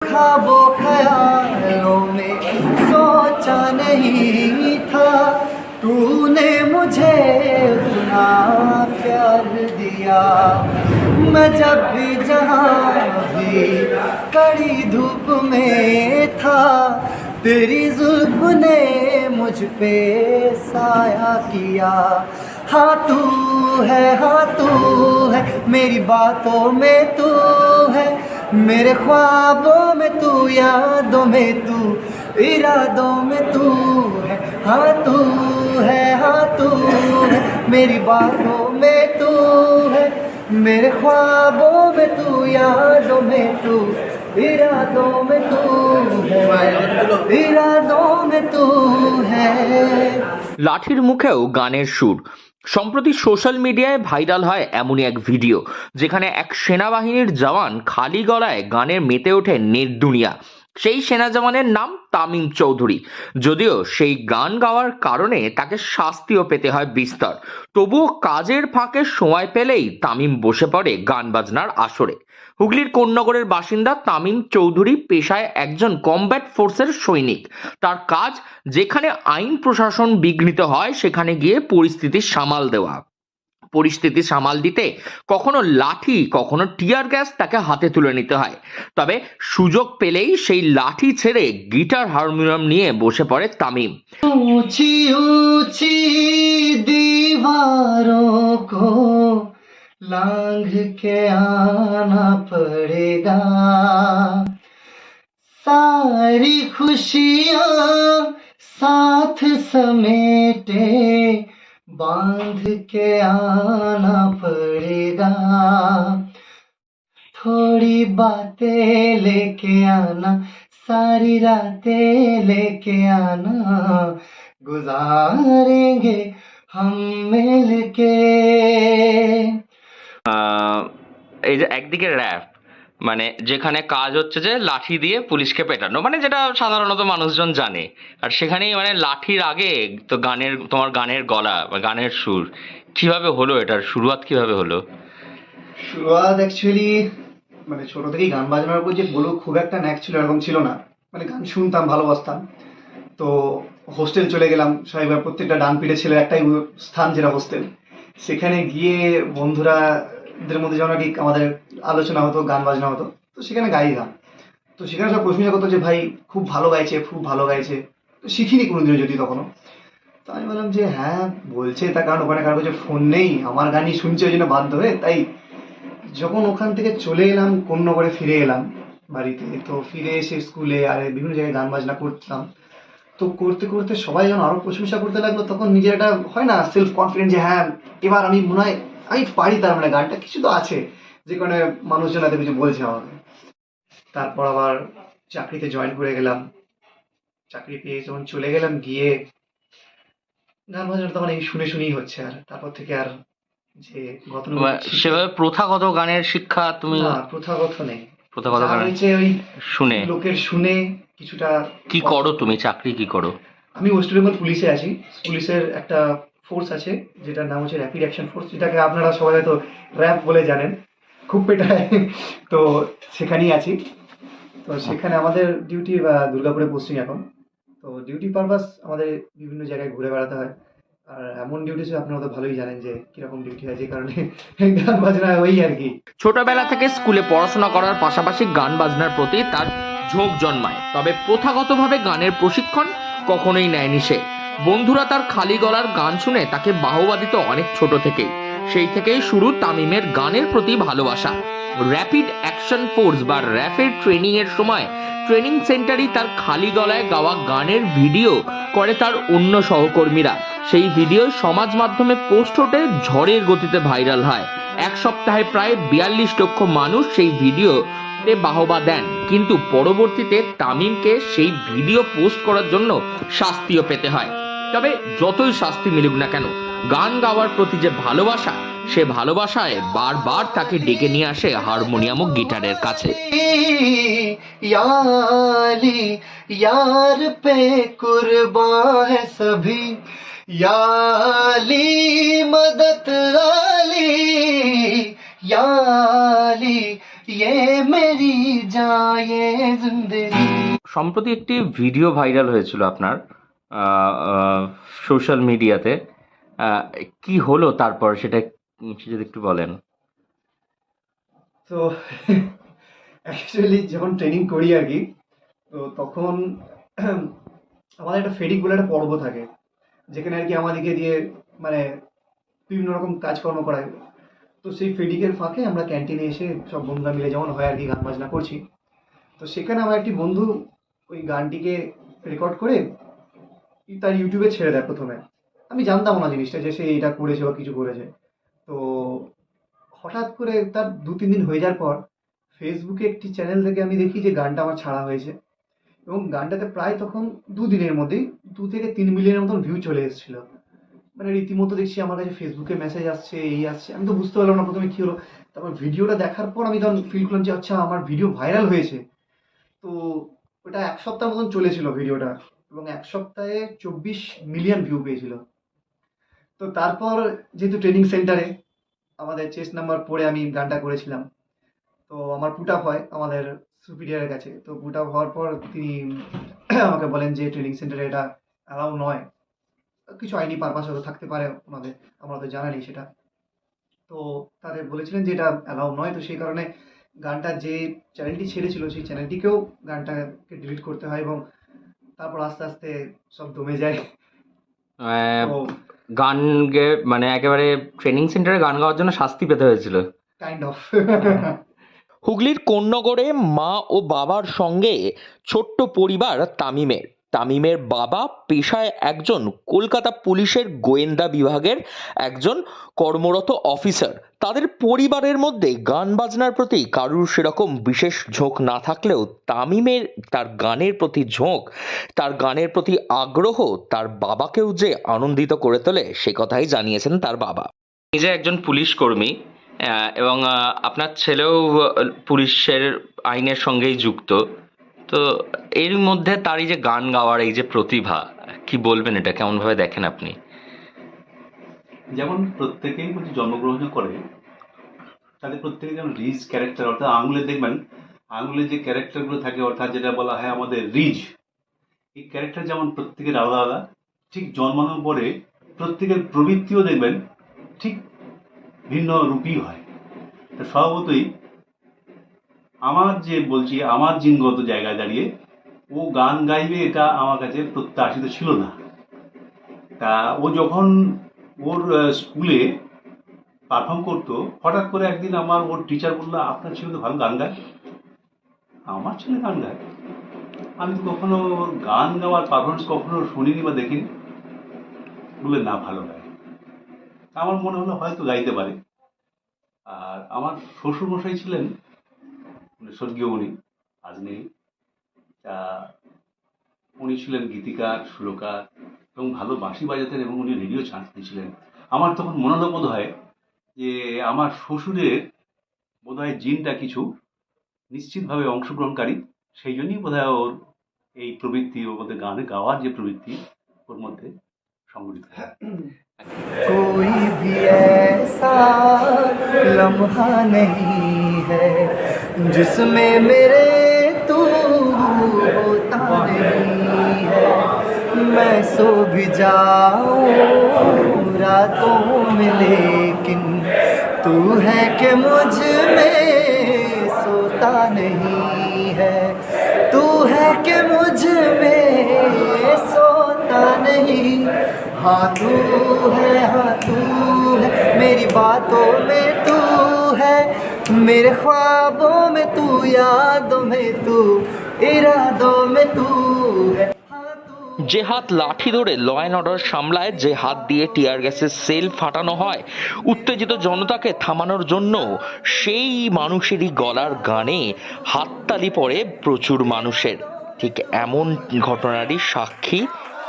ख्वाबों ख्यालों में सोचा नहीं था, तूने मुझे उतना प्यार दिया। मैं जब भी जहाँ भी कड़ी धूप में था, तेरी जुल्फ ने मुझ पे साया किया। हाँ तू है मेरी बातों में तू है, मेरे ख्वाबों में तू, यादों में तू, इरादों में तू है। हाँ तू है मेरी बातों में तू है, मेरे ख्वाबों में तू, यादों में तू, इरादों में तू है, इरादों में तू है। লাঠির মুখেও গানের সুর। সম্প্রতি সোশ্যাল মিডিয়ায় ভাইরাল হয় এমনই এক ভিডিও, যেখানে এক সেনাবাহিনীর জওয়ান খালি গলায় গানে মেতে ওঠে নেট দুনিয়া। সেই সেনা জওয়ানের নাম তামিম চৌধুরী। যদিও সেই গান গাওয়ার কারণে তাকে শাস্তিও পেতে হয় বিস্তর, তবুও কাজের ফাঁকে সময় পেলেই তামিম বসে পড়ে গান বাজনার আসরে। হুগলির কোন্নগরের বাসিন্দা তামিম চৌধুরী পেশায় একজন কমব্যাট ফোর্সের সৈনিক। তার কাজ যেখানে আইন প্রশাসন বিঘ্নিত হয় সেখানে গিয়ে পরিস্থিতি সামাল দেওয়া। পরিস্থিতি সামাল দিতে কখনো লাঠি কখনো টিয়ার গ্যাস তাকে হাতে তুলে নিতে হয়। তবে সুযোগ পেলেই সেই লাঠি ছেড়ে গিটার হারমোনিয়াম নিয়ে বসে পড়ে তামিম। ऊंची ऊंची दीवारों को लांघ के आना पड़ेगा, सारी खुशियां साथ समेटे बांध के आना पड़ेगा, थोड़ी बातें लेके आना, सारी रातें लेके आना, गुजारेंगे हम मिलके। এই যে একদিকে র্যাপ, মানে যেখানে কাজ হচ্ছে যে লাঠি দিয়ে পুলিশকে পেটানো, মানে যেটা সাধারণত মানুষজন জানে, আর সেখানেই মানে লাঠির আগে তো তোমার গানের গলা বা গানের সুর। কিভাবে হলো এটার শুরুয়াত, কিভাবে হলো? শুরুয়াত অ্যাকচুয়ালি মানে ছোট থেকেই গান বাজনার উপর যে বলবো খুব একটা ন্যাক ছিল এরকম ছিল না। মানে গান শুনতাম, ভালোবাসতাম। তো হোস্টেল চলে গেলাম স্বাভাবিকভাবে, প্রত্যেকটা ডান পিঠে ছেলের একটাই স্থান যেটা হোস্টেল। সেখানে গিয়ে বন্ধুরাদের মধ্যে যেমন আর কি আমাদের আলোচনা হতো, গান বাজনা হতো, তো সেখানে গাই গান। তো সেখানে সব প্রশংসা করতো যে ভাই খুব ভালো গাইছে, খুব ভালো গাইছে। তো শিখিনি কোনোদিনও যদি তখনও। তো আমি বললাম যে হ্যাঁ বলছে, তার কারণ ওখানে কারো কাছে ফোন নেই, আমার গানই শুনছে ওই জন্য বাধ্য হয়ে। তাই যখন ওখান থেকে চলে এলাম, কোন্নগরে ফিরে এলাম বাড়িতে, তো ফিরে এসে স্কুলে আর বিভিন্ন জায়গায় গান বাজনা করতাম। তো করতে করতে সবাই যখন আরো প্রশংসা করতে লাগলো, তখন নিজের একটা হয় না সেলফ কনফিডেন্স যে হ্যাঁ এবার আমি মনে হয় আমি পারি, তার মানে গানটা কিছু তো আছে, যে কারণে মানুষজন এত কিছু বলছে আমাকে। তারপর আবার চাকরিতে জয়েন করে গেলাম। চাকরি পেয়ে যখন চলে গেলাম, গিয়ে গান বাজনা তখন এই শুনে শুনেই হচ্ছে। আর তারপর থেকে আর যে সেভাবে প্রথাগত গানের শিক্ষা তুমি? না, প্রথাগত নেই। প্রথাগত গান হচ্ছে ওই শুনে, লোকের শুনে কিছুটা। কি করো তুমি, চাকরি কি করো? আমি ওয়েস্ট বেঙ্গল পুলিশে আছি। পুলিশের একটা ফোর্স আছে যেটার নাম হচ্ছে র্যাপিড অ্যাকশন ফোর্স, যেটাকে আপনারা সবাই হয়তো র্যাপ বলে জানেন, খুব পেটায়। তো সেখানেই আছি। তো সেখানে আমাদের ডিউটি দুর্গাপুরে পোস্টিং এখন। তো ডিউটি পারপাস আমাদের বিভিন্ন জায়গায় ঘুরে বেড়াতে হয়। আর এমন ডিউটি ছিল আপনারা তো ভালোই জানেন যে কিরকম ডিউটি হয়, যে কারণে গান বাজনা ওই আর কি। ছোটবেলা থেকে স্কুলে পড়াশোনা করার পাশাপাশি গান বাজনার প্রতি তার ঝোঁক জন্মায়, তবে প্রথাগতভাবে গানের প্রশিক্ষণ কখনোই নেয়নি সে। বন্ধুরা তার খালি গলার গান শুনে তাকে বাহবা দিত অনেক ছোট থেকেই। সেই থেকেই শুরু তামিমের গানের প্রতি ভালোবাসা। র্যাপিড অ্যাকশন ফোর্স বা র্যাফের ট্রেনিং এর সময় ট্রেনিং সেন্টারই তার খালি গলায় গাওয়া গানের ভিডিও করে তার অন্য সহকর্মীরা। সেই ভিডিও সমাজ মাধ্যমে পোস্ট হতে ঝড়ের গতিতে ভাইরাল হয়। এক সপ্তাহে প্রায় 42 লক্ষ মানুষ সেই ভিডিওতে বাহবা দেন, কিন্তু পরবর্তীতে তামিমকে সেই ভিডিও পোস্ট করার জন্য শাস্তিও পেতে হয়। তবে যতই শাস্তি মিলুক না কেন, গান গাওয়ার প্রতি যে ভালোবাসা, সে ভালোবাসায় বারবার তাকে ডেকে নিয়ে আসে হারমোনিয়াম ও গিটারের কাছে। याली यार पे कुर्बान है सभी, याली मदद आली, याली ये मेरी जान ये जिंदगी। সম্প্রতি একটি ভিডিও ভাইরাল হয়েছিল আপনার সোশ্যাল মিডিয়াতে। কি হলো তারপর সেটা যদি একটু বলেন। তো অ্যাকচুয়ালি যখন ট্রেনিং করি আর কি, তো তখন আমাদের একটা ফেডিক বলে একটা পর্ব থাকে, যেখানে আর কি আমাদেরকে দিয়ে মানে বিভিন্ন রকম কাজকর্ম করায়। তো সেই ফেডিকের ফাঁকে আমরা ক্যান্টিনে এসে সব বন্ধুরা মিলে যেমন হয় আর কি গান বাজনা করছি। তো সেখানে আমার একটি বন্ধু ওই গানটিকে রেকর্ড করে তার ইউটিউবে ছেড়ে দেয় প্রথমে। আমি জানতাম না জিনিসটা যে সে এটা করেছে বা কিছু করেছে। তো হঠাৎ করে তার 2-3 দিন হয়ে যাওয়ার পর ফেসবুকে একটি চ্যানেল থেকে আমি দেখি যে গানটা আমার ছাড়া হয়েছে, এবং গানটাতে প্রায় তখন 2 দিনের মধ্যেই 2 থেকে 3 মিলিয়নের মতন ভিউ চলে এসেছিল। মানে রীতিমতো দেখছি আমার কাছে ফেসবুকে মেসেজ আসছে, এই আসছে। আমি তো বুঝতে পারলাম না প্রথমে কি হলো। তারপর ভিডিওটা দেখার পর আমি তখন ফিল করলাম যে আচ্ছা আমার ভিডিও ভাইরাল হয়েছে। তো ওটা 1 সপ্তাহ মতন চলেছিল ভিডিওটা, এবং 1 সপ্তাহে 24 মিলিয়ন ভিউ পেয়েছিল। তো তারপর যেহেতু ট্রেনিং সেন্টারে আমাদের চেস্ট নাম্বার পড়ে আমি গানটা করেছিলাম, তো আমার পুট আপ হয় আমাদের সুপিরিয়রের কাছে। তো পুট আপ হওয়ার পর তিনি আমাকে বলেন যে ট্রেনিং সেন্টারে এটা অ্যালাউ নয়, কিছু আইনি পারপাস হয়তো থাকতে পারে ওনাদের, আমরা তো জানা নেই সেটা। তো তাদের বলেছিলেন যে এটা অ্যালাউ নয়। তো সেই কারণে গানটা যে চ্যানেলটি ছেড়েছিল সেই চ্যানেলটিকেও গানটাকে ডিলিট করতে হয়, এবং তারপর আস্তে আস্তে সব দমে যায়। আহ, তো গান মানে একেবারে ট্রেনিং সেন্টারে গান গাওয়ার জন্য শাস্তি পেতে হয়েছিল। Kind of. হুগলির কোন্নগরে মা ও বাবার সঙ্গে ছোট্ট পরিবার তামিমের। তামিমের বাবা পেশায় একজন কলকাতা পুলিশের গোয়েন্দা বিভাগের একজন কর্মরত অফিসার। তাদের পরিবারের মধ্যে গান বাজনার প্রতি কারুর সেরকম বিশেষ ঝোঁক না থাকলেও তামিমের তার গানের প্রতি ঝোঁক, তার গানের প্রতি আগ্রহ তার বাবাকেও যে আনন্দিত করে তোলে সে কথাই জানিয়েছেন তার বাবা। নিজে একজন পুলিশ কর্মী, এবং আপনার ছেলেও পুলিশের আইনের সঙ্গেই যুক্ত। তো এর মধ্যে তার এই যে গান গাওয়ার এই যে প্রতিভা, কি বলবেন, এটা কেমন ভাবে দেখেন আপনি? যেমন প্রত্যেকেই যদি জন্মগ্রহণ করে তাদের প্রত্যেকে যেমন রিজ ক্যারেক্টার, অর্থাৎ আঙুলে দেখবেন আঙুলে যে ক্যারেক্টারগুলো থাকে, অর্থাৎ যেটা বলা হয় আমাদের রিজ, এই ক্যারেক্টার যেমন প্রত্যেকের আলাদা আলাদা, ঠিক জন্মানোর পরে প্রত্যেকের প্রবৃত্তিও দেখবেন ঠিক ভিন্ন রূপী হয়। তো স্বভাবতই আমার যে বলছি আমার জিনগত জায়গায় দাঁড়িয়ে ও গান গাইবে এটা আমার কাছে প্রত্যাশিত ছিল না। তা ও যখন ওর স্কুলে পারফর্ম করতো, হঠাৎ করে একদিন ওর টিচার বললো আপনার ছেলে তো ভালো গান গায়। আমার ছেলে গান গায়? আমি তো কখনো ওর গান গাওয়ার পারফরমেন্স কখনো শুনিনি বা দেখিনি। বলে না, ভালো গায়। আমার মনে হলো হয়তো গাইতে পারে। আর আমার শ্বশুরমশাই ছিলেন, স্বর্গীয় উনি, আজ নেই। তা উনি ছিলেন গীতিকার, সুরকার এবং ভালো বাঁশি বাজাতেন, এবং উনি রেডিও চান্স দিয়েছিলেন। আমার তখন মনে হলো বোধ হয় যে আমার শ্বশুরের বোধহয় জিনটা কিছু নিশ্চিতভাবে অংশগ্রহণকারী, সেই জন্যই বোধহয় ওর এই প্রবৃত্তি, ওর মধ্যে গানে গাওয়ার যে প্রবৃত্তি ওর মধ্যে সংগঠিত হয়। कोई भी ऐसा लम्हा नहीं है जिसमें मेरे तू होता नहीं है। मैं सो भी जाऊं रातों में लेकिन तू है कि मुझ में सोता नहीं है। तू है कि मुझ में सोता नहीं। हाँ तू है मेरी बातों में तू है, मेरे ख्वाबों में तू, यादों में तू, इरादों में तू है। যে হাত লাঠি ধরে ল অ্যান্ড অর্ডার সামলায়, যে হাত দিয়ে টিয়ার গ্যাসের সেল ফাটানো হয় উত্তেজিত জনতাকে থামানোর জন্য, সেই মানুষেরই গলার গানে হাততালি পড়ে প্রচুর মানুষের। ঠিক এমন ঘটনারই সাক্ষী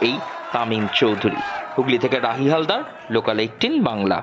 এই তামিম চৌধুরী। হুগলি থেকে রাহি হালদার, লোকাল 18 বাংলা।